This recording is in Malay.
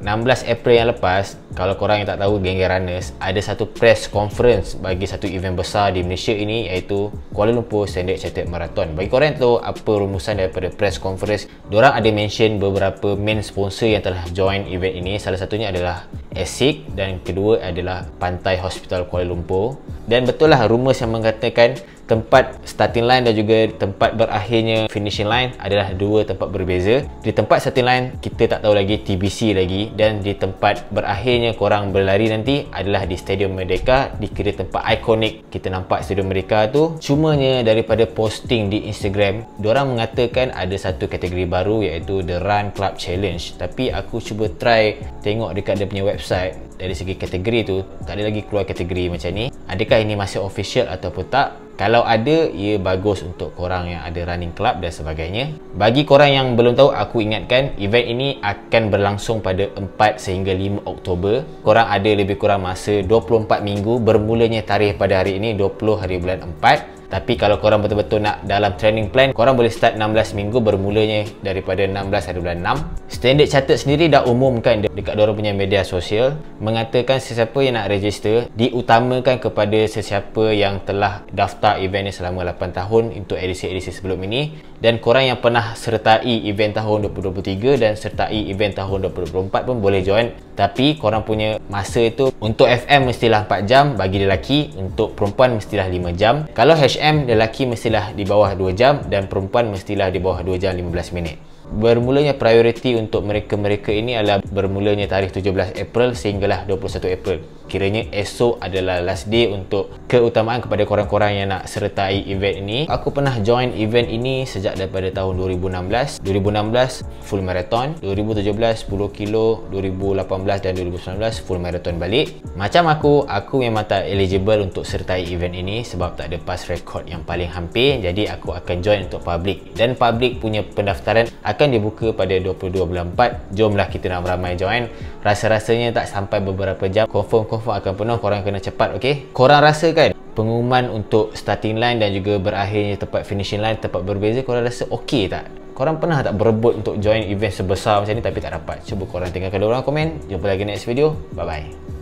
16 April yang lepas, kalau korang yang tak tahu, geng-geng runners ada satu press conference bagi satu event besar di Malaysia ini, iaitu Kuala Lumpur Standard Chartered Marathon. Bagi korang yang tahu apa rumusan daripada press conference, diorang ada mention beberapa main sponsor yang telah join event ini. Salah satunya adalah ASIC dan kedua adalah Pantai Hospital Kuala Lumpur. Dan betul lah rumours yang mengatakan tempat starting line dan juga tempat berakhirnya finishing line adalah dua tempat berbeza. Di tempat starting line kita tak tahu lagi, TBC lagi, dan di tempat berakhirnya korang berlari nanti adalah di Stadium Merdeka, dikira tempat ikonik kita nampak Stadium Merdeka tu. Cumanya daripada posting di Instagram, diorang mengatakan ada satu kategori baru iaitu The Run Club Challenge. Tapi aku cuba try tengok dekat dia punya website, dari segi kategori tu tak ada lagi keluar kategori macam ni. Adakah ini masih official ataupun tak? Kalau ada, ia bagus untuk korang yang ada running club dan sebagainya. Bagi korang yang belum tahu, aku ingatkan event ini akan berlangsung pada 4 sehingga 5 Oktober. Korang ada lebih kurang masa 24 minggu, bermulanya tarikh pada hari ini 20 hari bulan 4. Tapi kalau korang betul-betul nak dalam training plan, korang boleh start 16 minggu bermulanya daripada 16 hari bulan 6. Standard Chartered sendiri dah umumkan dekat diorang punya media sosial, mengatakan sesiapa yang nak register diutamakan kepada sesiapa yang telah daftar event ni selama 8 tahun untuk edisi-edisi sebelum ini, dan korang yang pernah sertai event tahun 2023 dan sertai event tahun 2024 pun boleh join. Tapi korang punya masa itu untuk FM mestilah 4 jam bagi lelaki, untuk perempuan mestilah 5 jam. Kalau HM lelaki mestilah di bawah 2 jam dan perempuan mestilah di bawah 2 jam 15 minit. Bermulanya prioriti untuk mereka-mereka ini adalah bermulanya tarikh 17 April sehinggalah 21 April. Kiranya esok adalah last day untuk keutamaan kepada korang-korang yang nak sertai event ini. Aku pernah join event ini sejak daripada tahun 2016 full marathon, 2017 10 kilo, 2018 dan 2019 full marathon balik. Macam aku memang tak eligible untuk sertai event ini sebab tak ada pass record yang paling hampir. Jadi aku akan join untuk public, dan public punya pendaftaran akan dibuka pada 22 bulan 4. Jomlah kita nak ramai join. Rasa-rasanya tak sampai beberapa jam confirm akan penuh. Korang kena cepat, okey? Korang rasa kan pengumuman untuk starting line dan juga berakhirnya tempat finishing line tempat berbeza, korang rasa okey tak? Korang pernah tak berebut untuk join event sebesar macam ni tapi tak dapat? Cuba korang tinggalkan diorang komen. Jumpa lagi next video. Bye bye.